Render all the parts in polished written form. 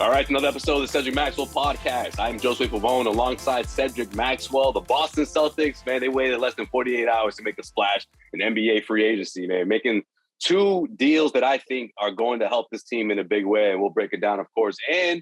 All right, another episode of the Cedric Maxwell podcast. I'm Josue alongside Cedric Maxwell. The Boston Celtics, man, they waited less than 48 hours to make a splash in NBA free agency, man, making two deals that I think are going to help this team in a big way, and we'll break it down, of course. And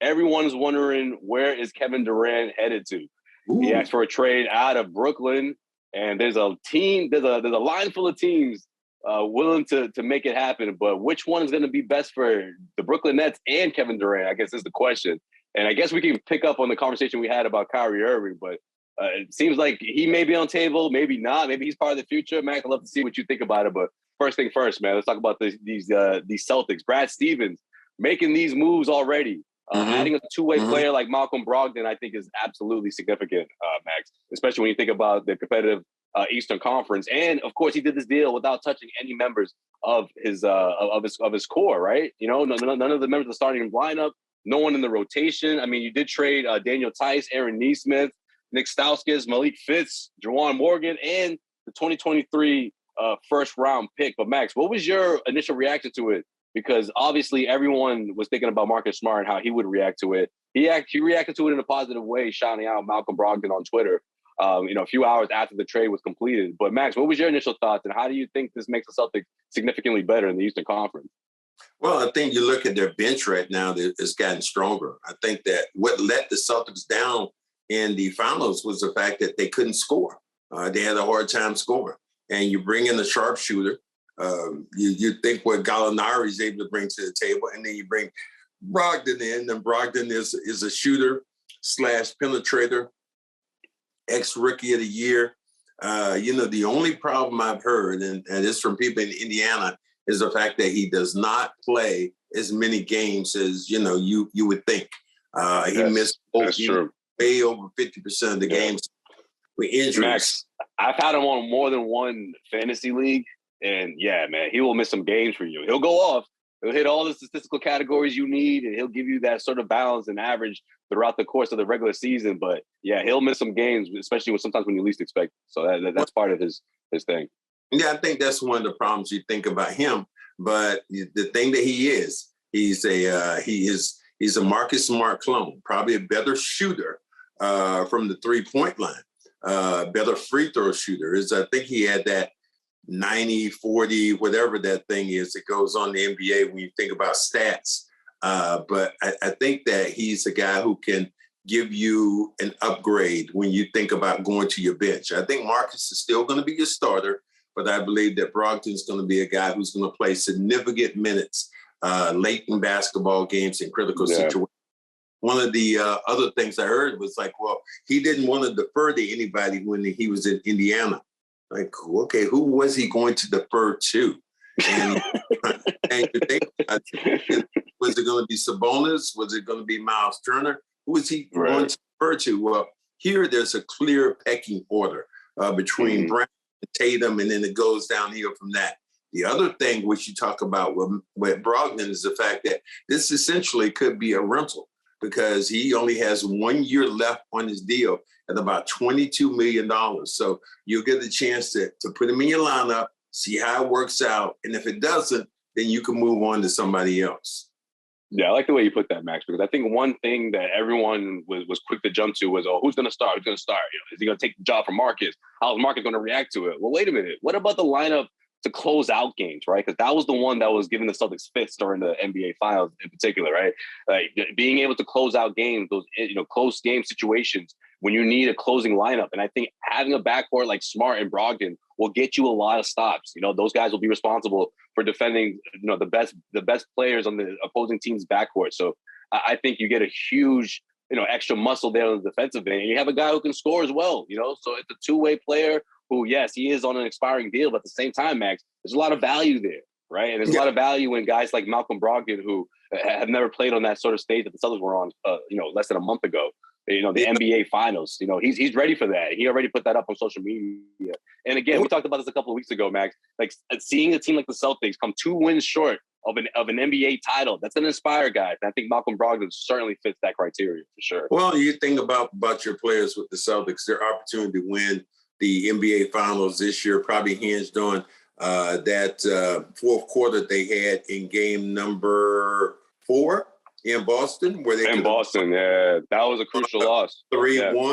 everyone's wondering, where is Kevin Durant headed to? Ooh. He asked for a trade out of Brooklyn, and there's a line full of teams willing to make it happen, but which one is going to be best for the Brooklyn Nets and Kevin Durant, I guess is the question. And I guess we can pick up on the conversation we had about Kyrie Irving, but it seems like he may be on table, maybe not, maybe he's part of the future. Mac, I'd love to see what you think about it, but first thing first, man, let's talk about these Celtics. Brad Stevens making these moves already. Adding a two-way player like Malcolm Brogdon, I think, is absolutely significant, Max, especially when you think about the competitive Eastern Conference. And of course, he did this deal without touching any members of his core, right? You know, none of the members of the starting lineup, no one in the rotation. I mean, you did trade Daniel Tice, Aaron Nesmith, Nick Stauskas, Malik Fitz, Juwan Morgan, and the 2023 first round pick. But Max, what was your initial reaction to it? Because obviously everyone was thinking about Marcus Smart and how he would react to it. He reacted to it in a positive way, shouting out Malcolm Brogdon on Twitter, a few hours after the trade was completed. But Max, what was your initial thoughts, and how do you think this makes the Celtics significantly better in the Eastern Conference? Well, I think you look at their bench right now, it's gotten stronger. I think that what let the Celtics down in the finals was the fact that they couldn't score. They had a hard time scoring. And you bring in a sharpshooter. You think what Gallinari is able to bring to the table, and then you bring Brogdon in, and Brogdon is a shooter / penetrator, ex-rookie of the year. The only problem I've heard, and it's from people in Indiana, is the fact that he does not play as many games as, you would think. He missed way over 50% of the games with injuries. Max, I've had him on more than one fantasy league. And yeah, man, he will miss some games for you. He'll go off. He'll hit all the statistical categories you need, and he'll give you that sort of balance and average throughout the course of the regular season. But yeah, he'll miss some games, especially sometimes when you least expect it. So that's part of his thing. Yeah, I think that's one of the problems you think about him. But the thing that he's a Marcus Smart clone, probably a better shooter from the 3-point line, better free throw shooter. I think he had that 90, 40, whatever that thing is that goes on the NBA when you think about stats. But I think that he's a guy who can give you an upgrade when you think about going to your bench. I think Marcus is still going to be your starter, but I believe that Brogdon's going to be a guy who's going to play significant minutes late in basketball games in critical situations. One of the other things I heard was like, well, he didn't want to defer to anybody when he was in Indiana. Like, okay, who was he going to defer to? And you think, was it going to be Sabonis? Was it going to be Miles Turner? Who was he going to defer to? Well, here there's a clear pecking order between Brown and Tatum, and then it goes downhill from that. The other thing which you talk about with Brogdon is the fact that this essentially could be a rental because he only has 1 year left on his deal at about $22 million. So you'll get the chance to put him in your lineup, see how it works out. And if it doesn't, then you can move on to somebody else. Yeah, I like the way you put that, Max, because I think one thing that everyone was quick to jump to was, who's going to start? Who's going to start? Is he going to take the job from Marcus? How is Marcus going to react to it? Well, wait a minute. What about the lineup to close out games, right? Because that was the one that was giving the Celtics fits during the NBA Finals in particular, right? Like being able to close out games, those close game situations when you need a closing lineup. And I think having a backcourt like Smart and Brogdon will get you a lot of stops. Those guys will be responsible for defending, the best players on the opposing team's backcourt. So I think you get a huge, extra muscle there on the defensive end. And you have a guy who can score as well, So it's a two-way player who, yes, he is on an expiring deal, but at the same time, Max, there's a lot of value there, right? And there's a lot of value in guys like Malcolm Brogdon who have never played on that sort of stage that the Celtics were on, less than a month ago. The NBA Finals. He's ready for that. He already put that up on social media. And again, we talked about this a couple of weeks ago, Max. Like seeing a team like the Celtics come 2 wins short of an NBA title, that's an inspire guy. And I think Malcolm Brogdon certainly fits that criteria for sure. Well, you think about your players with the Celtics, their opportunity to win the NBA Finals this year probably hinged on that fourth quarter they had in game number 4 in Boston where they in Boston. Yeah, that was a crucial loss. 3-1.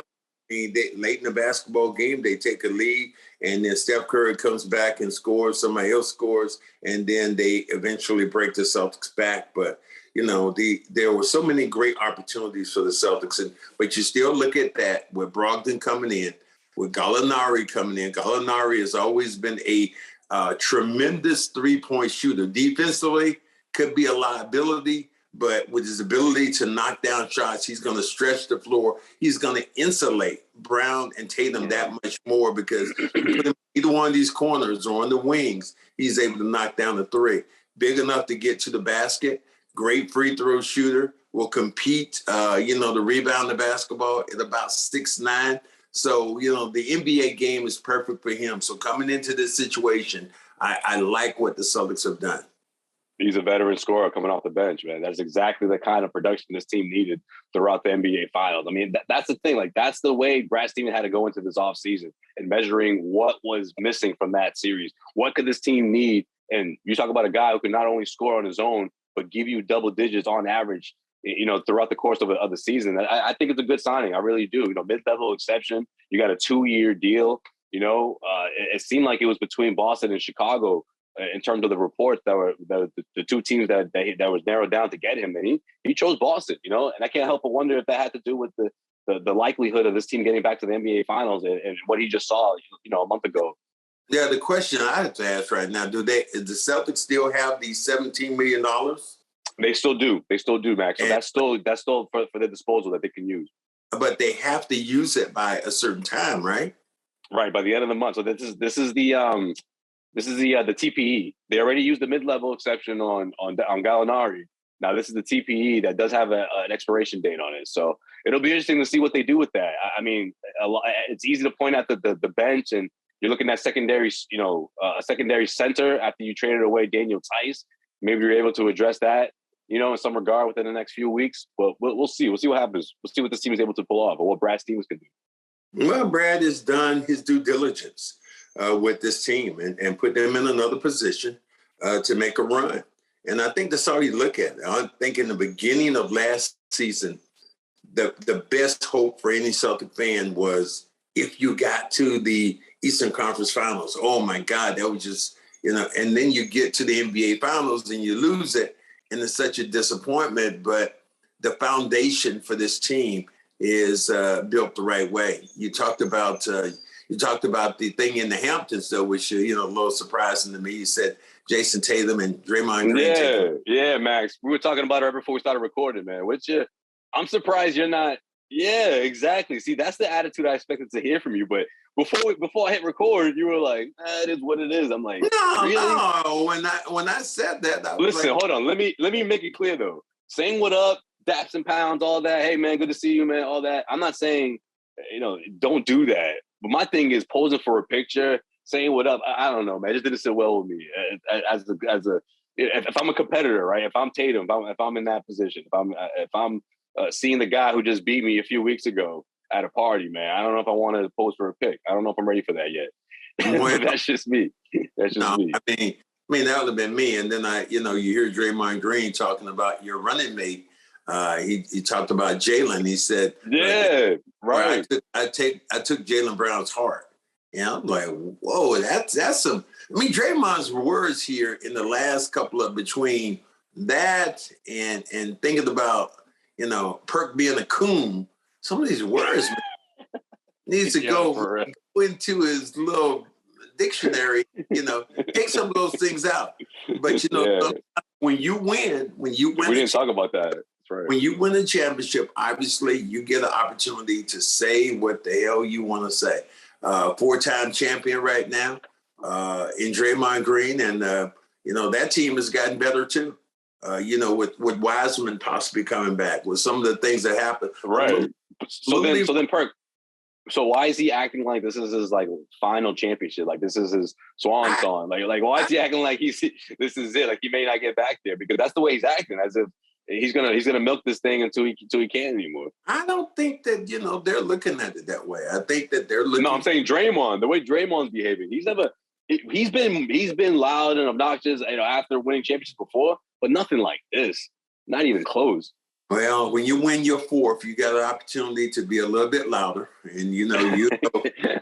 I mean, late in the basketball game, they take a lead, and then Steph Curry comes back and scores. Somebody else scores, and then they eventually break the Celtics back. But there were so many great opportunities for the Celtics, but you still look at that with Brogdon coming in, with Gallinari coming in. Gallinari has always been a tremendous three-point shooter. Defensively, could be a liability, but with his ability to knock down shots, he's going to stretch the floor. He's going to insulate Brown and Tatum that much more because either one of these corners or on the wings, he's able to knock down the three. Big enough to get to the basket. Great free throw shooter. Will compete, to rebound the basketball at about 6'9". So, the NBA game is perfect for him. So coming into this situation, I like what the Celtics have done. He's a veteran scorer coming off the bench, man. That's exactly the kind of production this team needed throughout the NBA Finals. I mean, that's the thing. Like, that's the way Brad Stevens had to go into this offseason and measuring what was missing from that series. What could this team need? And you talk about a guy who can not only score on his own, but give you double digits on average, throughout the course of the season. I think it's a good signing. I really do. Mid-level exception. You got a 2-year deal. It seemed like it was between Boston and Chicago in terms of the reports that were the two teams that was narrowed down to get him. And he chose Boston, and I can't help but wonder if that had to do with the likelihood of this team getting back to the NBA Finals and what he just saw, a month ago. Yeah, the question I have to ask right now, does the Celtics still have the $17 million? They still do. Max. So and that's still for the disposal that they can use. But they have to use it by a certain time, right? Right, by the end of the month. So this is the TPE. They already used the mid-level exception on Gallinari. Now this is the TPE that does have an expiration date on it. So it'll be interesting to see what they do with that. I mean, it's easy to point out the bench, and you're looking at secondary, a secondary center after you traded away Daniel Tice. Maybe you're able to address that, in some regard within the next few weeks. But we'll see. We'll see what happens. We'll see what this team is able to pull off or what Brad Stevens can do. Well, Brad has done his due diligence with this team and put them in another position to make a run. And I think that's how you look at it. I think in the beginning of last season, the best hope for any Celtic fan was if you got to the Eastern Conference Finals. Oh, my God, that was just, and then you get to the NBA Finals and you lose it, and it's such a disappointment. But the foundation for this team is built the right way. You talked about the thing in the Hamptons, though, which a little surprising to me. You said Jayson Tatum and Draymond Green. Yeah, Max. We were talking about it right before we started recording, man. I'm surprised you're not. Yeah, exactly. See, that's the attitude I expected to hear from you. But before I hit record, you were like, "It is what it is." I'm like, no, really? No. When I said that, I was listen, hold on. Let me make it clear though. Saying what up, daps and pounds, all that. Hey, man, good to see you, man. All that. I'm not saying, don't do that. But my thing is posing for a picture, saying what up. I don't know, man. It just didn't sit well with me. If I'm a competitor, right? If I'm Tatum, if I'm in that position, if I'm seeing the guy who just beat me a few weeks ago at a party, man, I don't know if I want to pose for a pic. I don't know if I'm ready for that yet. That's just me. That's just me. I mean, that would have been me. And then you hear Draymond Green talking about your running mate. He talked about Jaylen. He said, "Yeah, right." I took Jaylen Brown's heart, and I'm like, "Whoa, that's some." I mean, Draymond's words here in the last couple of between that and thinking about Perk being a coon. Some of these words needs to go into his little dictionary. Take some of those things out. But when you win, we didn't talk about that. Right. When you win a championship, obviously you get an opportunity to say what the hell you want to say. 4-time champion right now in Draymond Green, and that team has gotten better too. With Wiseman possibly coming back, with some of the things that happened. Right. So then, Perk. So why is he acting like this is his final championship? Like this is his swan song. Like why is he acting like this is it? Like he may not get back there, because that's the way he's acting, as if he's gonna milk this thing until he can't anymore. I don't think that they're looking at it that way. I think that they're looking. No, I'm saying Draymond. The way Draymond's behaving, he's been loud and obnoxious, after winning championships before, but nothing like this. Not even close. Well, when you win your fourth, you got an opportunity to be a little bit louder, and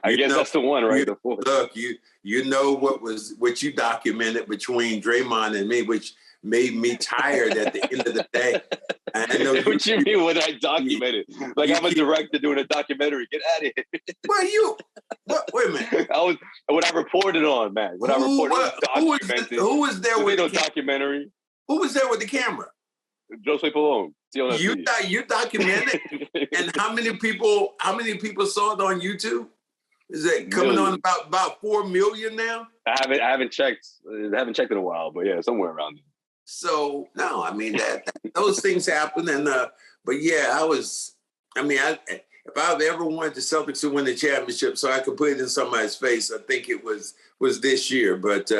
I guess that's the one, right? The fourth. Look, you know what you documented between Draymond and me, which made me tired at the end of the day. I know what you mean when I documented? Like I'm a director doing a documentary. Get out of here. Well, wait a minute. What I reported on, man. What I reported on documented. Who was there with the documentary? Who was there with the camera? Josue Pallone. You documented, and how many people saw it on YouTube? Is it coming on about 4 million now? I haven't checked. I haven't checked in a while, but yeah, somewhere around there. So no, I mean that those things happen, and but yeah, if I've ever wanted the Celtics to win the championship, so I could put it in somebody's face, I think it was this year. But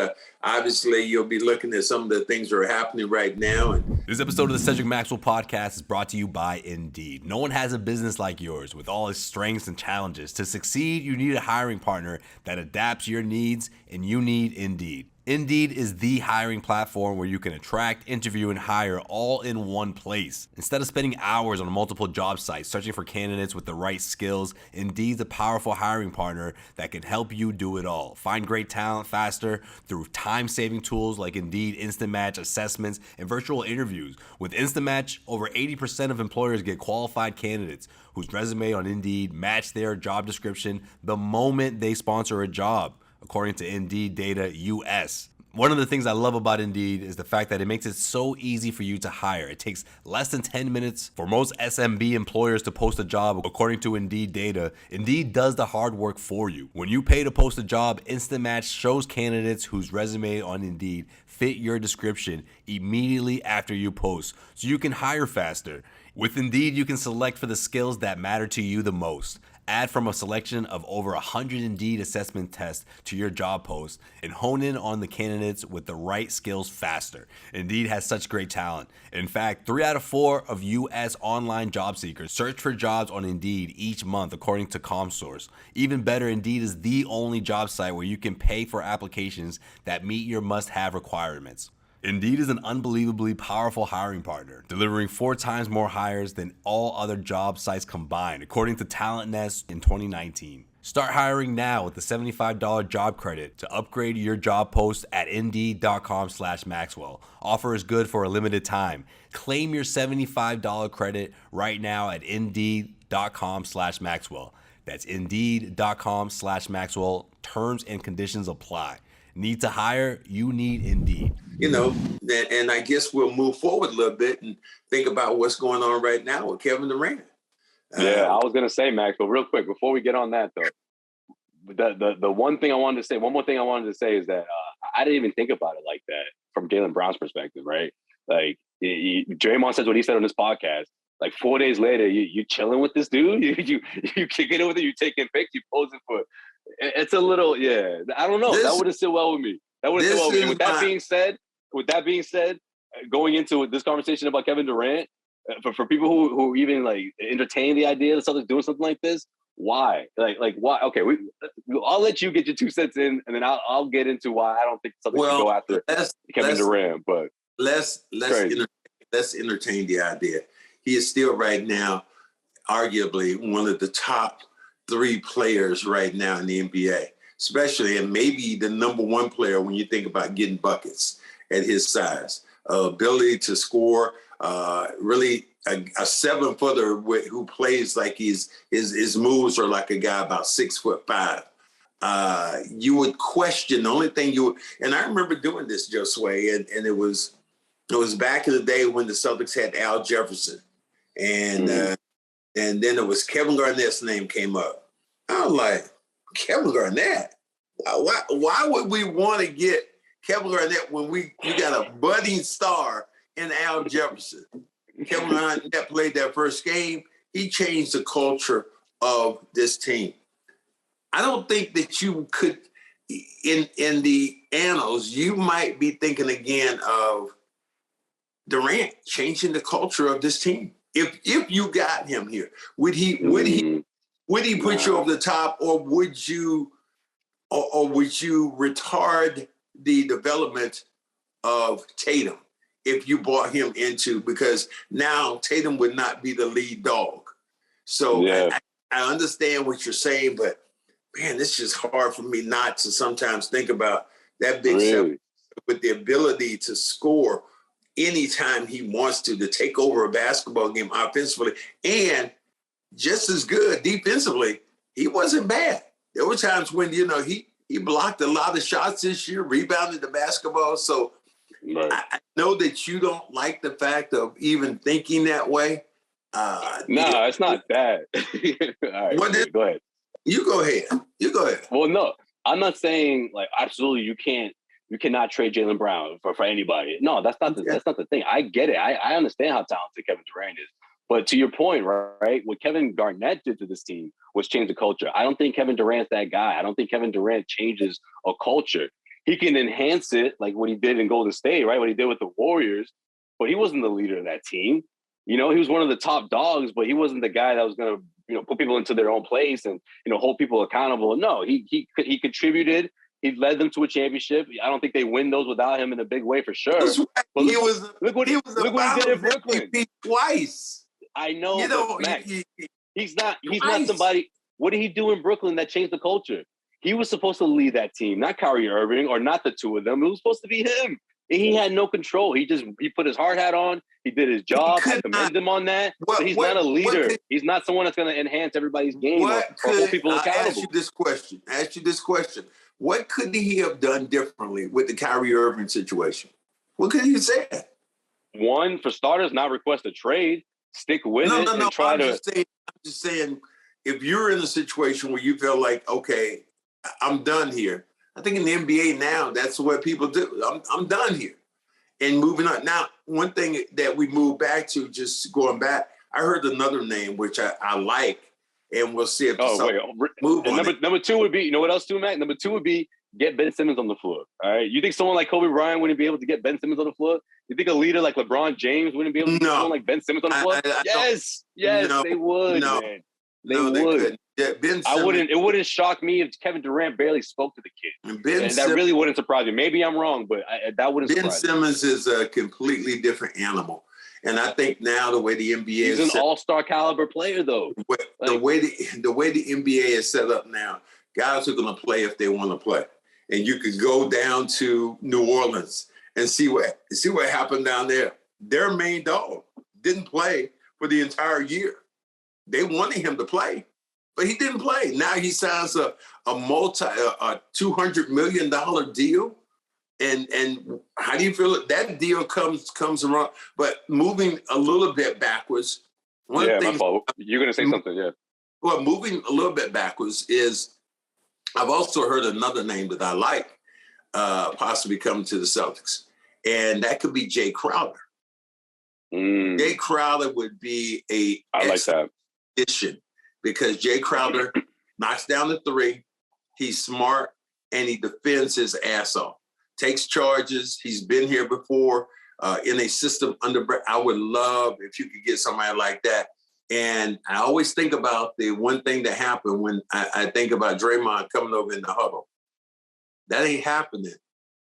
obviously, you'll be looking at some of the things that are happening right now. And this episode of the Cedric Maxwell podcast is brought to you by Indeed. No one has a business like yours with all its strengths and challenges. To succeed, you need a hiring partner that adapts your needs, and you need Indeed. Indeed is the hiring platform where you can attract, interview, and hire all in one place. Instead of spending hours on multiple job sites searching for candidates with the right skills, Indeed's a powerful hiring partner that can help you do it all. Find great talent faster through time-saving tools like Indeed Instant Match assessments and virtual interviews. With Instant Match, over 80% of employers get qualified candidates whose resume on Indeed match their job description the moment they sponsor a job, according to Indeed Data US. One of the things I love about Indeed is the fact that it makes it so easy for you to hire. It takes less than 10 minutes for most SMB employers to post a job, according to Indeed Data. Indeed does the hard work for you. When you pay to post a job, Instant Match shows candidates whose resume on Indeed fit your description immediately after you post, so you can hire faster. With Indeed, you can select for the skills that matter to you the most. Add from a selection of over 100 Indeed assessment tests to your job post and hone in on the candidates with the right skills faster. Indeed has such great talent. In fact, 3 out of 4 of U.S. online job seekers search for jobs on Indeed each month, according to ComSource. Even better, Indeed is the only job site where you can pay for applications that meet your must-have requirements. Indeed is an unbelievably powerful hiring partner, delivering 4 times more hires than all other job sites combined, according to CLNS in 2019. Start hiring now with the $75 job credit to upgrade your job post at Indeed.com/Maxwell. Offer is good for a limited time. Claim your $75 credit right now at Indeed.com/Maxwell. That's Indeed.com/Maxwell. Terms and conditions apply. Need to hire? You need Indeed. And I guess we'll move forward a little bit and think about what's going on right now with Kevin Durant. Yeah, I was going to say, Max, but real quick, before we get on that, though, the one thing I wanted to say, one more thing I wanted to say is that I didn't even think about it like that from Jaylen Brown's perspective, right? Like, Draymond says what he said on this podcast. Like 4 days later, you chilling with this dude? You kicking it with it? You taking pics? You posing for it? It's a little, yeah. I don't know. That wouldn't sit well with me. With that being said, going into this conversation about Kevin Durant, for people who even like entertain the idea of the Celtics doing something like this, why? Like why? Okay, I'll let you get your 2 cents in, and then I'll get into why I don't think the Celtics should go after Kevin Durant. But let's entertain the idea. He is still right now, arguably one of the top 3 players right now in the NBA, especially, and maybe the number 1 player when you think about getting buckets at his size. Ability to score, really a 7-footer who plays like his moves are like a guy about 6'5". You would question the only thing and I remember doing this, Josue, and it was back in the day when the Celtics had Al Jefferson, and then it was Kevin Garnett's name came up. I was like, Kevin Garnett? Why would we want to get Kevin Garnett when you got a budding star in Al Jefferson? Kevin Garnett played that first game. He changed the culture of this team. I don't think that you could, in the annals, you might be thinking again of Durant changing the culture of this team. If you got him here, would he put you over the top, or would you retard the development of Tatum if you brought him into, because now Tatum would not be the lead dog. So I understand what you're saying, but man, it's just hard for me not to sometimes think about that big seven with the ability to score anytime he wants to take over a basketball game offensively, and just as good defensively. He wasn't bad. There were times when, he blocked a lot of shots this year, rebounded the basketball. So I know that you don't like the fact of even thinking that way. No, it's not bad. All right, go ahead. You go ahead. Well, no, I'm not saying like absolutely you cannot trade Jaylen Brown for anybody. No, that's not the thing. I get it. I understand how talented Kevin Durant is. But to your point, right, what Kevin Garnett did to this team was change the culture. I don't think Kevin Durant's that guy. I don't think Kevin Durant changes a culture. He can enhance it like what he did in Golden State, right, what he did with the Warriors, but he wasn't the leader of that team. He was one of the top dogs, but he wasn't the guy that was going to, put people into their own place and, hold people accountable. No, he contributed. He led them to a championship. I don't think they win those without him in a big way for sure. But look what he did in Brooklyn twice. I know, Max, he's not somebody. What did he do in Brooklyn that changed the culture? He was supposed to lead that team, not Kyrie Irving or not the two of them. It was supposed to be him. And he had no control. He put his hard hat on. He did his job. I commend him on that. But he's not a leader. He's not someone that's going to enhance everybody's game or hold people accountable. I ask you this question. What could he have done differently with the Kyrie Irving situation? What could he have said? One, for starters, not request a trade. Stick with it and try I'm just saying, if you're in a situation where you feel like, okay, I'm done here. I think in the NBA now, that's what people do. I'm done here. And moving on. Now, one thing that we move back to, just going back, I heard another name, which I like, and we'll see if move on. Number two would be, you know what else too, Matt? Number two would be get Ben Simmons on the floor. All right. You think someone like Kobe Bryant wouldn't be able to get Ben Simmons on the floor? You think a leader like LeBron James wouldn't be able to get someone like Ben Simmons on the floor? Yes, they would, man. They would. Yeah, Ben Simmons, it wouldn't shock me if Kevin Durant barely spoke to the kid. That really wouldn't surprise me. Maybe I'm wrong, but that wouldn't surprise me. Ben Simmons is a completely different animal. And I think now the way the NBA is an all-star caliber player, though. The way the NBA is set up now, guys are going to play if they want to play. And you could go down to New Orleans and see what happened down there. Their main dog didn't play for the entire year. They wanted him to play, but he didn't play. Now he signs a $200 million deal. And how do you feel that deal comes around? But moving a little bit backwards. My fault. You're going to say something, yeah. Well, moving a little bit backwards is, I've also heard another name that I like possibly coming to the Celtics, and that could be Jae Crowder. Jae Crowder would be I like that addition, because Jae Crowder knocks down the three. He's smart and he defends his ass off. Takes charges. He's been here before in a system under. I would love if you could get somebody like that. And I always think about the one thing that happened when I think about Draymond coming over in the huddle. That ain't happening.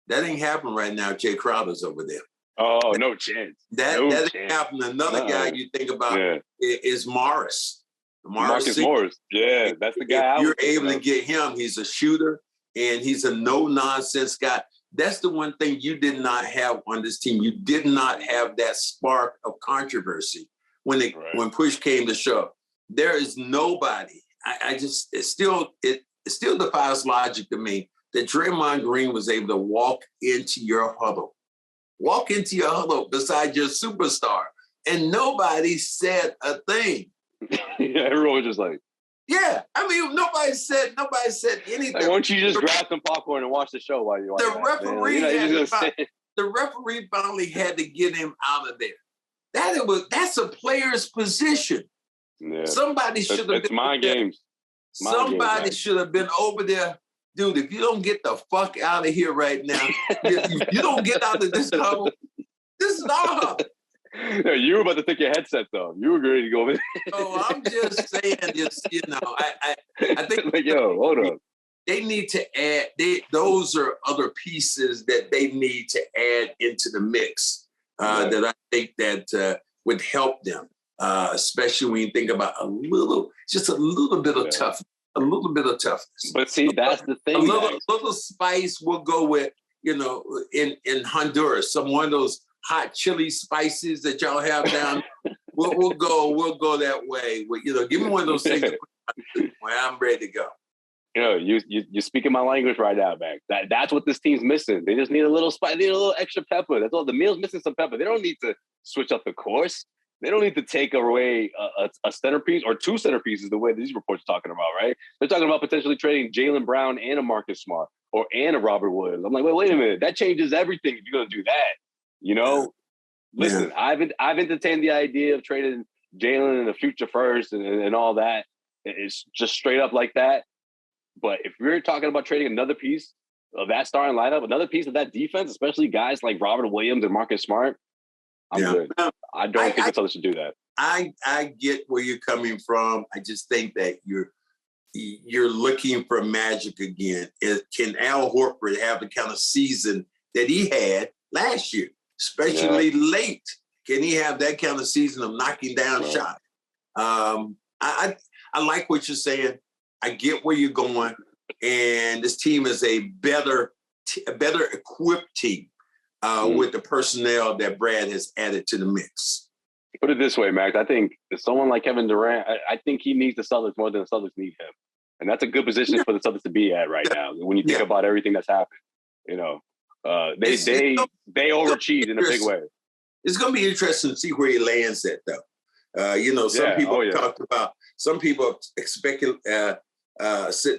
That ain't happening right now. Jae Crowder's over there. Oh, no chance. That ain't happening. Another guy you think about is Morris. Marcus Morris. Yeah, that's the guy. If you're able to get him, he's a shooter, and he's a no-nonsense guy. That's the one thing you did not have on this team. You did not have that spark of controversy when push came to shove. There is nobody. It still defies logic to me that Draymond Green was able to walk into your huddle beside your superstar, and nobody said a thing. Yeah, everyone was just like, yeah. I mean, nobody said anything. Like, why don't you just grab some popcorn and watch the show while you watch the referee finally had to get him out of there. That's a player's position. Yeah. Somebody should have been. It's mind games. Somebody should have been over there. Dude, if you don't get the fuck out of here right now, you don't get out of this huddle. This is our huddle. No, you were about to take your headset though. You were ready to go over there. Oh, I'm just saying this, I think like, yo, hold up. They need to add, those are other pieces that they need to add into the mix that I think that would help them, especially when you think about just a little bit of toughness, a little bit of toughness. But see, that's the thing. A little spice will go with, in Honduras, one of those hot chili spices that y'all have down. we'll go that way. Give me one of those things when I'm ready to go. You're speaking my language right now, Mac. That's what this team's missing. They just need a little spice, need a little extra pepper. That's all. The meal's missing some pepper. They don't need to switch up the course. They don't need to take away a centerpiece or two centerpieces the way these reports are talking about, right? They're talking about potentially trading Jaylen Brown and a Marcus Smart and a Robert Williams. I'm like, wait a minute. That changes everything if you're going to do that. Listen, I've entertained the idea of trading Jaylen in the future first and all that. It's just straight up like that. But if we're talking about trading another piece of that starting lineup, another piece of that defense, especially guys like Robert Williams and Marcus Smart, I'm good. I don't think the Celtics should do that. I get where you're coming from. I just think that you're looking for magic again. Can Al Horford have the kind of season that he had last year, especially late? Can he have that kind of season of knocking down shots? I like what you're saying. I get where you're going, and this team is a better equipped team with the personnel that Brad has added to the mix. Put it this way, Max. I think someone like Kevin Durant, I think he needs the Celtics more than the Celtics need him. And that's a good position for the Celtics to be at right now. When you think about everything that's happened, they overachieved in a big way. It's going to be interesting to see where he lands at, though. Some people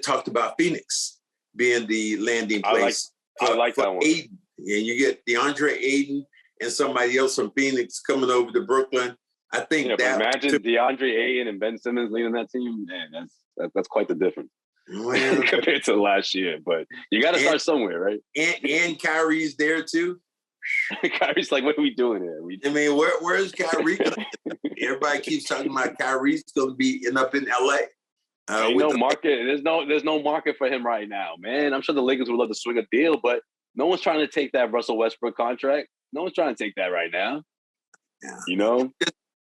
talked about Phoenix being the landing place. I like that one. Aiden. And you get DeAndre Ayton and somebody else from Phoenix coming over to Brooklyn. I think that. Imagine DeAndre Ayton and Ben Simmons leading that team. Man, that's quite the difference compared to last year. But you got to start somewhere, right? And Kyrie's there too. Kyrie's like, what are we doing here? Where's Kyrie? Everybody keeps talking about Kyrie's going to be up in LA. Market. There's no market for him right now, man. I'm sure the Lakers would love to swing a deal, but no one's trying to take that Russell Westbrook contract. No one's trying to take that right now. Yeah.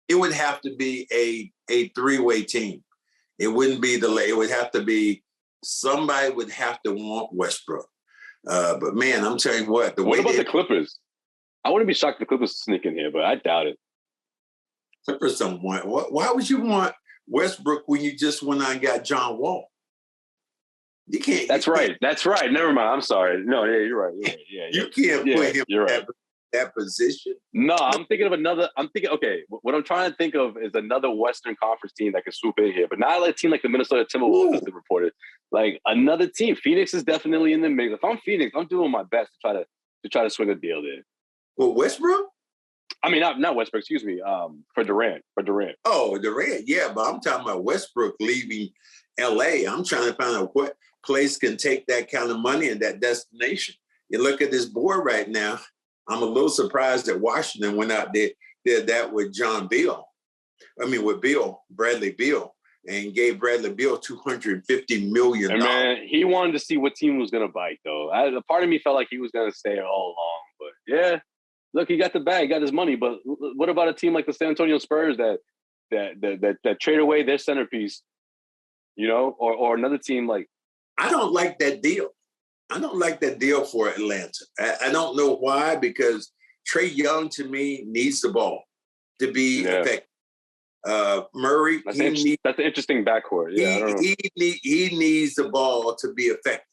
It would have to be a three-way team. It wouldn't be it would have to be somebody would have to want Westbrook. But man, I'm telling you what. What about the Clippers? I wouldn't be shocked if the Clippers sneak in here, but I doubt it. Clippers don't want. Why would you want Westbrook when you just went out and got John Wall? You can't. That's right. Never mind. I'm sorry. No, yeah, you're right. Yeah, you can't put him in that position. No, I'm thinking of another. Okay, what I'm trying to think of is another Western Conference team that could swoop in here, but not a team like the Minnesota Timberwolves, as they reported. Like another team. Phoenix is definitely in the mix. If I'm Phoenix, I'm doing my best to try to swing a deal there. Well, Westbrook? I mean, not Westbrook. Excuse me. For Durant. Oh, Durant. Yeah, but I'm talking about Westbrook leaving LA. I'm trying to find out what place can take that kind of money and that destination. You look at this board right now. I'm a little surprised that Washington went out there, did that with Bradley Beal, and gave Bradley Beal $250 million. And man, he wanted to see what team was going to bite, though. A part of me felt like he was going to stay all along. But yeah, look, he got the bag, got his money. But what about a team like the San Antonio Spurs that trade away their centerpiece, or another team like? I don't like that deal. I don't like that deal for Atlanta. I don't know why, because Trae Young, to me, needs the ball to be effective. Murray, that's an interesting backcourt. Yeah, he needs the ball to be effective.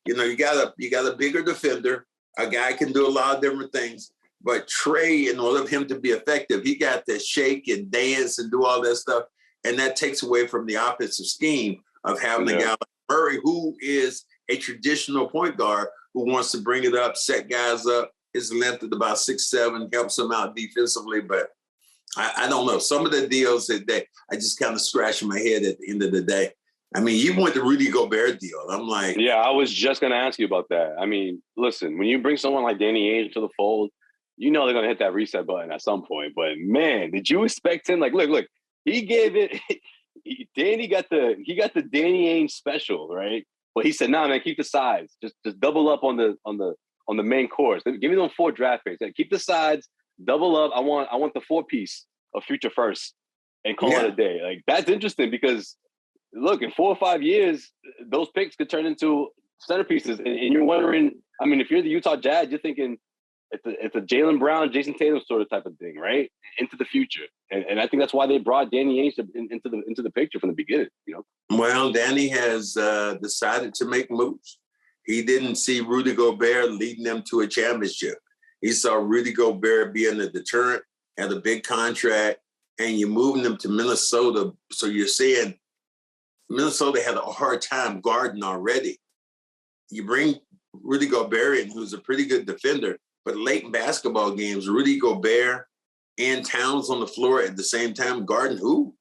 You got a bigger defender. A guy can do a lot of different things. But Trae, in order for him to be effective, he got to shake and dance and do all that stuff. And that takes away from the offensive scheme of having a guy like Murray, who is a traditional point guard who wants to bring it up, set guys up. His length at about 6'7", helps him out defensively. But I don't know. Some of the deals that I just kind of scratch my head at the end of the day. I mean, you went the Rudy Gobert deal. I'm like... Yeah, I was just going to ask you about that. I mean, listen, when you bring someone like Danny Ainge into the fold, they're going to hit that reset button at some point. But, man, did you expect him? Like, look, he gave it... Danny got the Danny Ainge special, right? But he said, "Nah, man, keep the sides. Just double up on the main course. Give me those 4 draft picks. Keep the sides. double up. I want the 4-piece of future first and call it a day. Like, that's interesting because, look, in 4 or 5 years, those picks could turn into centerpieces. And you're wondering, I mean, if you're the Utah Jazz, you're thinking it's a Jaylen Brown, Jayson Tatum sort of type of thing, right? Into the future. And I think that's why they brought Danny Ainge into the picture from the beginning, you know? Well, Danny has decided to make moves. He didn't see Rudy Gobert leading them to a championship. He saw Rudy Gobert being a deterrent, had a big contract, and you're moving them to Minnesota. So you're saying Minnesota had a hard time guarding already. You bring Rudy Gobert in, who's a pretty good defender, but late in basketball games, Rudy Gobert and Towns on the floor at the same time guarding who?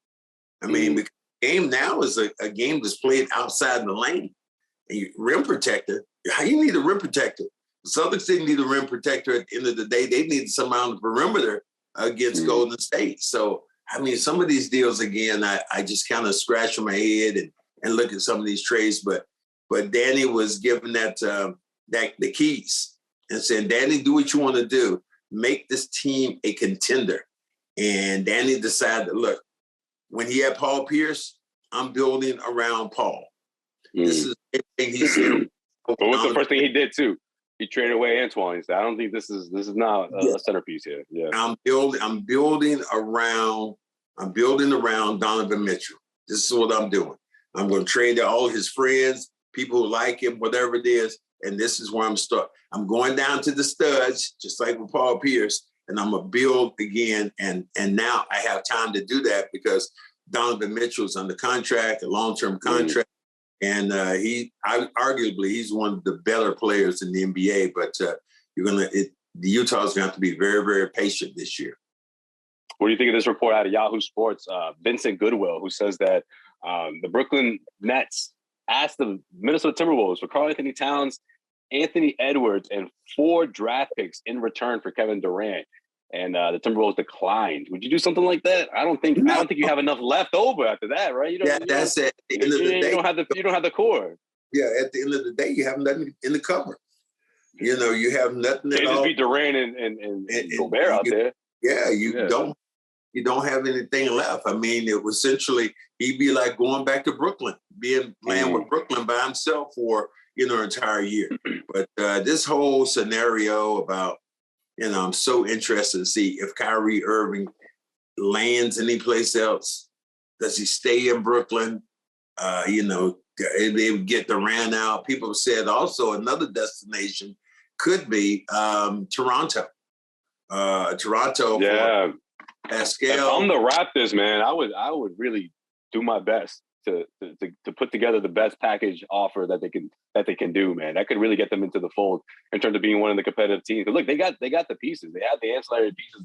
I mean, the game now is a game that's played outside the lane. And rim protector, how you need a rim protector? The Celtics didn't need a rim protector at the end of the day. They needed someone on the perimeter against Golden State. So, I mean, some of these deals, again, I just kind of scratch my head and look at some of these trades. But Danny was given that the keys and saying, Danny, do what you want to do. Make this team a contender. And Danny decided, look, when he had Paul Pierce, I'm building around Paul. This is everything he said. But what's the first thing he did too? He traded away Antoine. He said, I don't think this is not a centerpiece here. Yeah. I'm building around Donovan Mitchell. This is what I'm doing. I'm going to trade all his friends, people who like him, whatever it is, and this is where I'm starting. I'm going down to the studs, just like with Paul Pierce, and I'm going to build again. And now I have time to do that because Donovan Mitchell's under contract, a long-term contract. And arguably he's one of the better players in the NBA, but the Utah's going to have to be very, very patient this year. What do you think of this report out of Yahoo Sports? Vincent Goodwill, who says that the Brooklyn Nets asked the Minnesota Timberwolves for Karl-Anthony Towns, Anthony Edwards, and 4 draft picks in return for Kevin Durant. And the Timberwolves declined. Would you do something like that? I don't think you have enough left over after that, right? You don't. That's at the end of the day. You don't have the core. Yeah, at the end of the day, you have nothing in the cover. You know, you have nothing at all. Just be Durant and Gobert out there. Yeah, you don't have anything left. I mean, it was essentially he'd be like going back to Brooklyn, playing with Brooklyn by himself for an entire year. But this whole scenario about. I'm so interested to see if Kyrie Irving lands anyplace else. Does he stay in Brooklyn? They get Durant out. People have said also another destination could be Toronto. Toronto. Yeah. Pascal. If I'm the Raptors, man, I would really do my best to put together the best package offer that they can do, man. That could really get them into the fold in terms of being one of the competitive teams. But look, they got the pieces. They have the ancillary pieces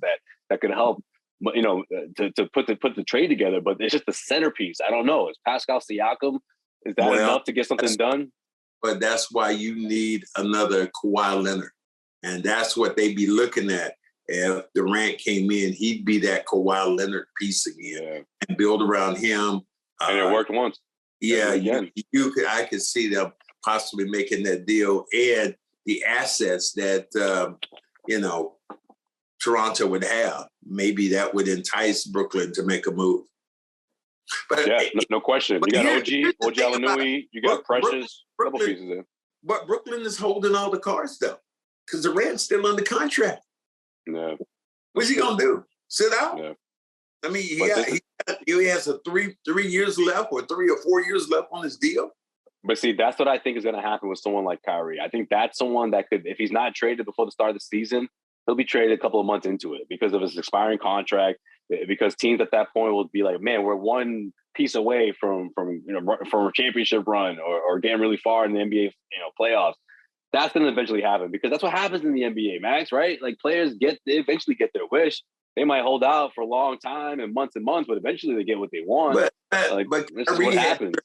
that could help, to put the trade together. But it's just the centerpiece. I don't know. Is Pascal Siakam? Is that enough to get something done? But that's why you need another Kawhi Leonard, and that's what they be looking at. If Durant came in, he'd be that Kawhi Leonard piece again and build around him. And it worked once. Yeah, I could see them possibly making that deal and the assets that Toronto would have. Maybe that would entice Brooklyn to make a move. But no question. You got OG Alanui, you got Precious, couple pieces there. But Brooklyn is holding all the cards though, because Durant's still under contract. Yeah. What's he gonna do? Sit out? Yeah. I mean, he has a 3 years left or 3 or 4 years left on his deal. But see, that's what I think is going to happen with someone like Kyrie. I think that's someone that could, if he's not traded before the start of the season, he'll be traded a couple of months into it because of his expiring contract. Because teams at that point will be like, man, we're one piece away from a championship run or getting really far in the NBA playoffs. That's going to eventually happen because that's what happens in the NBA, Max. Right? Like players they eventually get their wish. They might hold out for a long time and months, but eventually they get what they want. But this is what happens.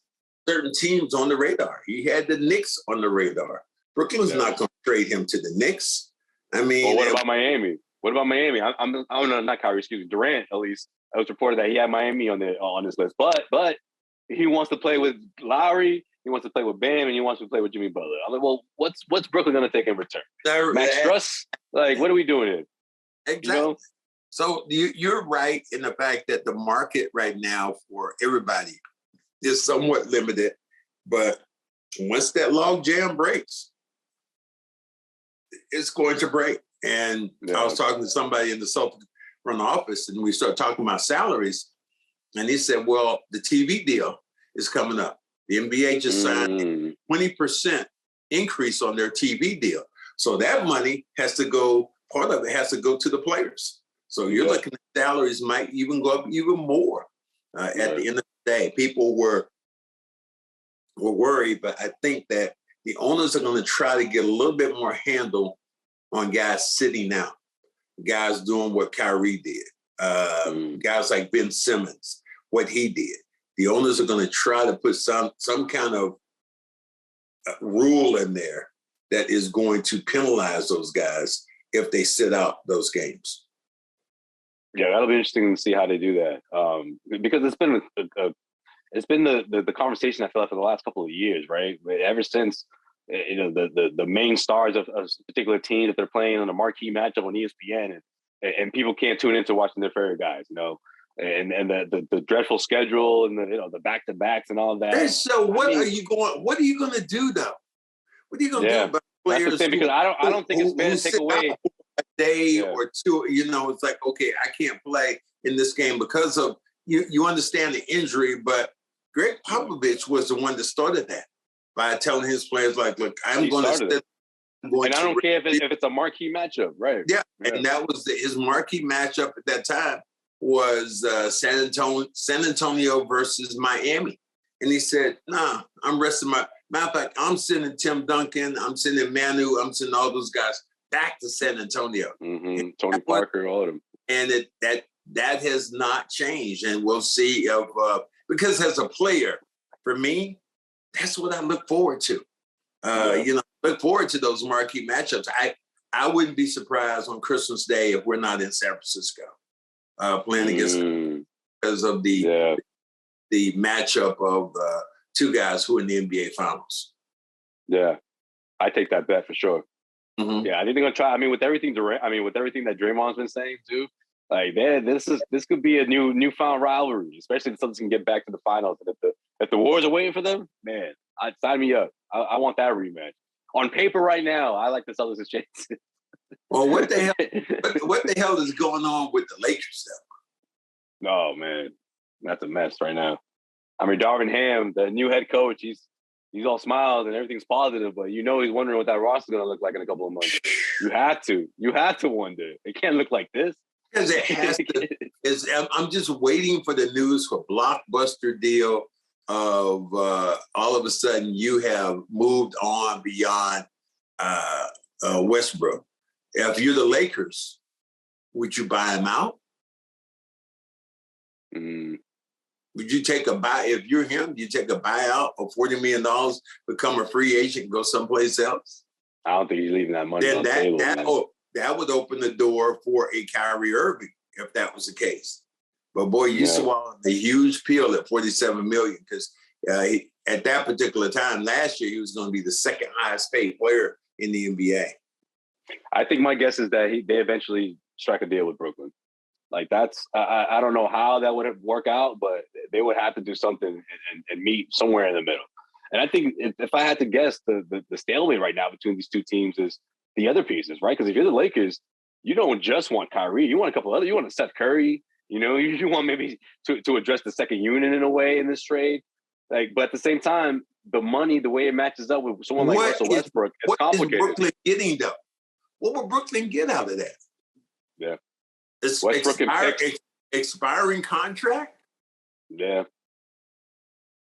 Certain teams on the radar. He had the Knicks on the radar. Brooklyn's not going to trade him to the Knicks. I mean, well, what about Miami? I'm not Kyrie, excuse me, Durant. At least it was reported that he had Miami on his list, but he wants to play with Lowry. He wants to play with Bam, and he wants to play with Jimmy Butler. I'm like, well, what's Brooklyn going to take in return? Max Struss? Like, what are we doing here? exactly. You know? So you're right in the fact that the market right now for everybody is somewhat limited, but once that log jam breaks, it's going to break. And I was talking to somebody in the Celtics front office, and we started talking about salaries, and he said, well, the TV deal is coming up. The NBA just signed a 20% increase on their TV deal. So that money has to go, part of it has to go to the players. So you're looking at salaries might even go up even more at the end of the day. People were worried, but I think that the owners are going to try to get a little bit more handle on guys sitting out, guys doing what Kyrie did, guys like Ben Simmons, what he did. The owners are going to try to put some kind of rule in there that is going to penalize those guys if they sit out those games. Yeah, that'll be interesting to see how they do that, because it's been the conversation I feel like for the last couple of years, right? Ever since the main stars of a particular team that they're playing on a marquee matchup on ESPN, and people can't tune into watching their favorite guys, and the dreadful schedule and the back-to-backs and all of that. And so what are you going to do though? What are you going to do about players? That's the thing, because I don't think it's fair to take away a day or two. It's like, okay, I can't play in this game because of you understand the injury, but Greg Popovich was the one that started that by telling his players, like, look, I'm going to sit. And I don't care if it's a marquee matchup, right? Yeah, and that was his marquee matchup at that time was San Antonio versus Miami. And he said, nah, I'm resting my... Matter of fact, I'm sending Tim Duncan, I'm sending Manu, I'm sending all those guys back to San Antonio. Mm-hmm. Tony Parker, all of them. And that has not changed. And we'll see if... because as a player, for me, that's what I look forward to. Look forward to those marquee matchups. I wouldn't be surprised on Christmas Day if we're not in San Francisco playing against because of the matchup of two guys who are in the NBA Finals. Yeah, I take that bet for sure. Mm-hmm. Yeah, I think they're gonna try. I mean, with everything that Draymond's been saying too, like, man, this could be a newfound rivalry, especially if the Celtics can get back to the finals. And if the Warriors are waiting for them, man, sign me up. I want that rematch. On paper right now, I like the Celtics' chances. Well, what the hell is going on with the Lakers though? Oh man, that's a mess right now. I mean, Darvin Ham, the new head coach, he's all smiles and everything's positive, but he's wondering what that roster is going to look like in a couple of months. You have to wonder. It can't look like this. Because it has to. I'm just waiting for the news for blockbuster deal of all of a sudden you have moved on beyond Westbrook. If you're the Lakers, would you buy him out? Would you take a buy? If you're him, do you take a buyout of $40 million, become a free agent, and go someplace else? I don't think he's leaving that money on the table. That would open the door for a Kyrie Irving if that was the case. But boy, you swallowed a huge pill at $47 million because at that particular time last year, he was going to be the second highest paid player in the NBA. I think my guess is that they eventually strike a deal with Brooklyn. Like that's, I don't know how that would work out, but they would have to do something and meet somewhere in the middle. And I think if I had to guess, the stalemate right now between these two teams is the other pieces, right? Because if you're the Lakers, you don't just want Kyrie, you want a couple other, you want a Seth Curry, you want maybe to address the second unit in a way in this trade. Like, but at the same time, the money, the way it matches up with someone like Russell Westbrook, it's complicated. What is Brooklyn getting though? What would Brooklyn get out of that? Yeah. It's expiring contract? Yeah.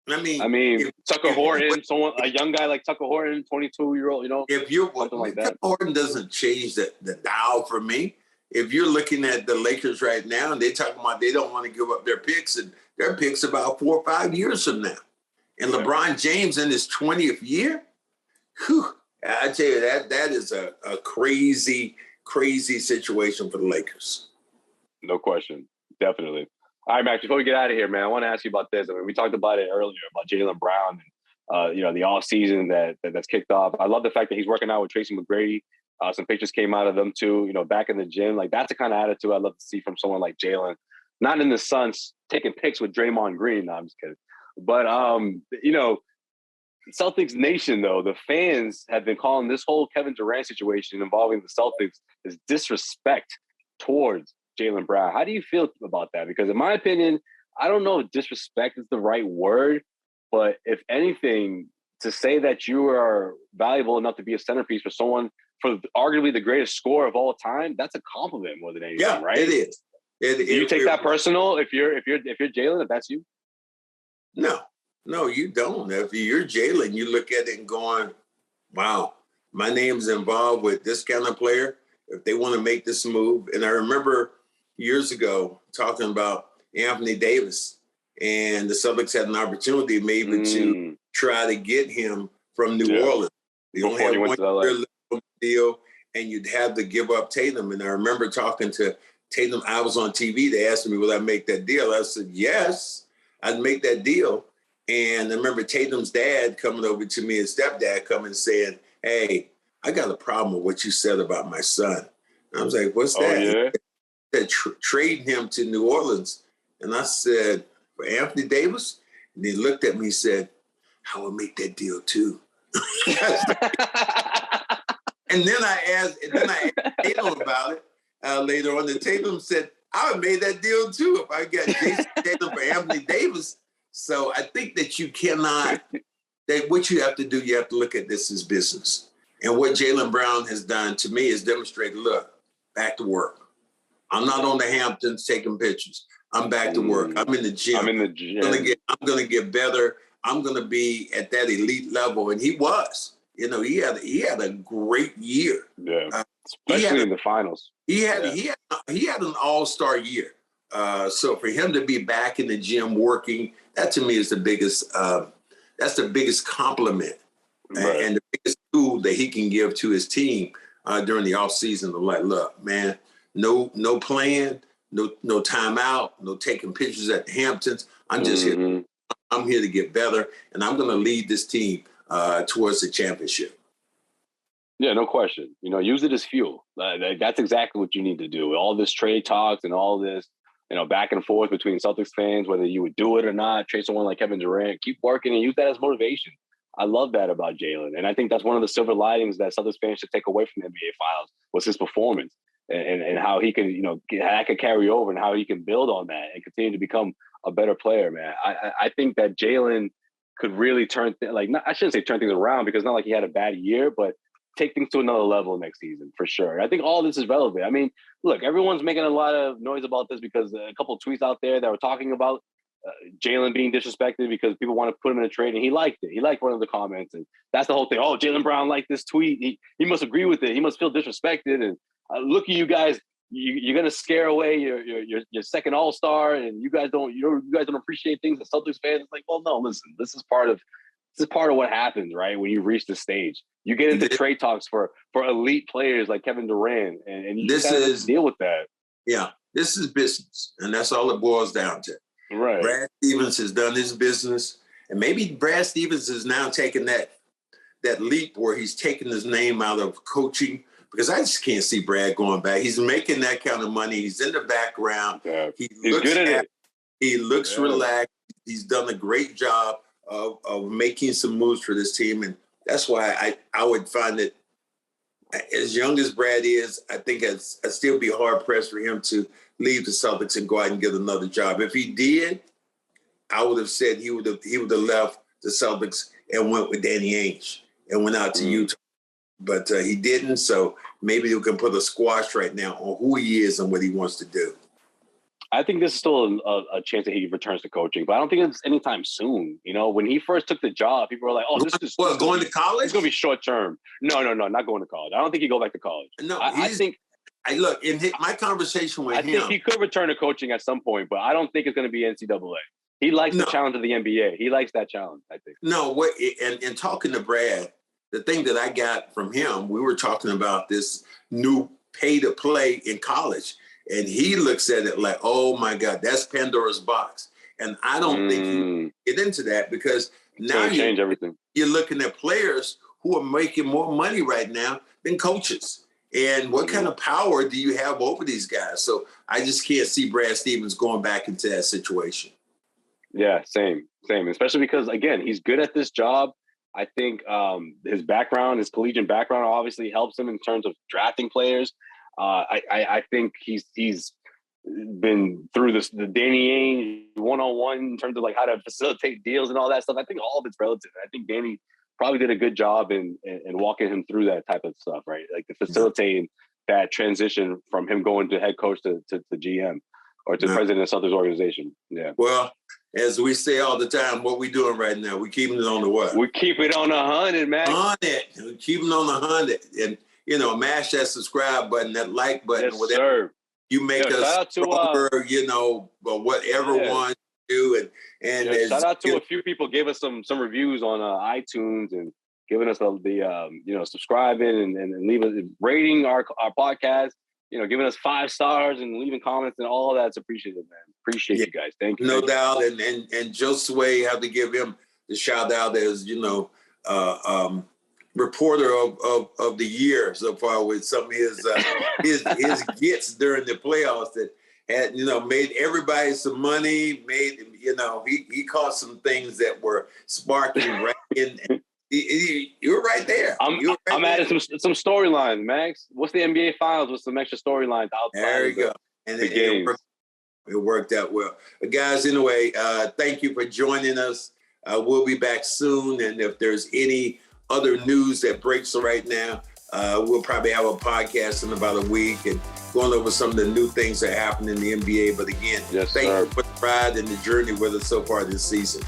I mean, Tucker Horton, a young guy like Tucker Horton, 22-year-old, if you're something like that. Tucker Horton doesn't change the dial for me. If you're looking at the Lakers right now and they're talking about they don't want to give up their picks, and their picks about 4 or 5 years from now. And LeBron James in his 20th year, I tell you, that is a crazy, crazy situation for the Lakers. No question. Definitely. All right, Max, before we get out of here, man, I want to ask you about this. I mean, we talked about it earlier about Jaylen Brown and, the offseason that's kicked off. I love the fact that he's working out with Tracy McGrady. Some pictures came out of them too, back in the gym. Like, that's the kind of attitude I'd love to see from someone like Jaylen. Not in the Suns taking pics with Draymond Green. No, I'm just kidding. But, Celtics Nation, though, the fans have been calling this whole Kevin Durant situation involving the Celtics as disrespect towards Jaylen Brown. How do you feel about that? Because in my opinion, I don't know if disrespect is the right word, but if anything, to say that you are valuable enough to be a centerpiece for someone, for arguably the greatest scorer of all time, that's a compliment more than anything, right? It is. Do you take that personal if you're Jaylen, if that's you? No, you don't. If you're Jaylen, you look at it and going, wow, my name's involved with this kind of player. If they want to make this move. And I remember years ago talking about Anthony Davis, and the Celtics had an opportunity maybe to try to get him from New Orleans. You only had 1 year deal, and you'd have to give up Tatum. And I remember talking to Tatum. I was on TV. They asked me, will I make that deal? I said, yes, I'd make that deal. And I remember Tatum's dad coming over to me, his stepdad coming and saying, hey, I got a problem with what you said about my son. And I was like, what's that? Yeah? He said, trading him to New Orleans. And I said, for Anthony Davis? And he looked at me and said, I would make that deal too. And then I asked Tatum about it later on. And Tatum said, I would have made that deal too if I got Jayson Tatum for Anthony Davis. So I think that you cannot, that what you have to do, you have to look at this as business. And what Jaylen Brown has done to me is demonstrated, look, back to work. I'm not on the Hamptons taking pictures. I'm back to work. I'm in the gym. I'm going to get better. I'm going to be at that elite level. And he was. He had a great year. Yeah, especially in the finals. He had an all-star year. So for him to be back in the gym working, that to me is the biggest. That's the biggest compliment and the biggest tool that he can give to his team during the offseason. To like, look, man, no playing, no timeout, no taking pictures at the Hamptons. I'm just here. I'm here to get better, and I'm going to lead this team towards the championship. Yeah, no question. Use it as fuel. That's exactly what you need to do. All this trade talks and all this, back and forth between Celtics fans, whether you would do it or not, trade someone like Kevin Durant, keep working and use that as motivation. I love that about Jaylen. And I think that's one of the silver linings that Celtics fans should take away from the NBA Finals was his performance and how he can, that could carry over and how he can build on that and continue to become a better player, man. I think that Jaylen could really I shouldn't say turn things around because it's not like he had a bad year, but take things to another level next season for sure. I think all this is relevant. I mean, look, everyone's making a lot of noise about this because a couple of tweets out there that were talking about Jaylen being disrespected because people want to put him in a trade, and he liked it. He liked one of the comments, and that's the whole thing. Oh, Jaylen Brown liked this tweet. He must agree with it. He must feel disrespected. And look at you guys. You're gonna scare away your second All-Star, and you guys don't appreciate things as Celtics fans. It's like, well, no, listen, this is part of what happens, right? When you reach this stage, you get into trade talks for elite players like Kevin Durant, and you just gotta deal with that. Yeah, this is business, and that's all it boils down to. Right. Brad Stevens has done his business, and maybe Brad Stevens is now taking that leap where he's taking his name out of coaching, because I just can't see Brad going back. He's making that kind of money. He's in the background. Yeah. He's good at it. He looks relaxed. He's done a great job of making some moves for this team, and that's why I would find that as young as Brad is, I think I'd still be hard-pressed for him to leave the Celtics and go out and get another job. If he did, I would have said he would have left the Celtics and went with Danny Ainge and went out to Utah. But he didn't, so maybe you can put a squash right now on who he is and what he wants to do. I think there's still a chance that he returns to coaching, but I don't think it's anytime soon. When he first took the job, people were like, "Oh, this is going to college. It's going to be short term." No, not going to college. I don't think he'd go back to college. No, I think. Look, in my conversation with him, I think he could return to coaching at some point, but I don't think it's going to be NCAA. He likes the challenge of the NBA. He likes that challenge, I think. No, and talking to Brad, the thing that I got from him, we were talking about this new pay to play in college. And he looks at it like, oh, my God, that's Pandora's box. And I don't think he get into that because now change everything. You're looking at players who are making more money right now than coaches. And what kind of power do you have over these guys? So I just can't see Brad Stevens going back into that situation. Yeah, same. Especially because, again, he's good at this job. I think his background, his collegiate background, obviously helps him in terms of drafting players. I think he's been through the Danny Ainge one-on-one in terms of like how to facilitate deals and all that stuff. I think all of it's relative. I think Danny probably did a good job in walking him through that type of stuff, right? Like the facilitating that transition from him going to head coach to GM or to president of Celtics organization. Yeah. Well, as we say all the time, what we doing right now, we keeping it on the what? We keep it on 100, man. 100. We keeping it on 100. And, mash that subscribe button, that like button, yes, whatever. Sir. You make us stronger, but whatever one do. And shout out to a few people gave us some reviews on iTunes and giving us the subscribing and leaving rating our podcast, giving us 5 stars and leaving comments and all of that's appreciated, man. Appreciate you guys. Thank you. No doubt. And Josue, have to give him the shout out as, reporter of the year so far with some of his gets during the playoffs that had, made everybody some money, he caught some things that were sparking right in. You were right there. I'm adding some storylines, Max. What's the NBA Finals with some extra storylines outside? There you go. And it worked out well. But guys, anyway, thank you for joining us. We'll be back soon. And if there's any other news that breaks right now, we'll probably have a podcast in about a week and going over some of the new things that happen in the NBA. But again, thank you for the ride and the journey with us so far this season.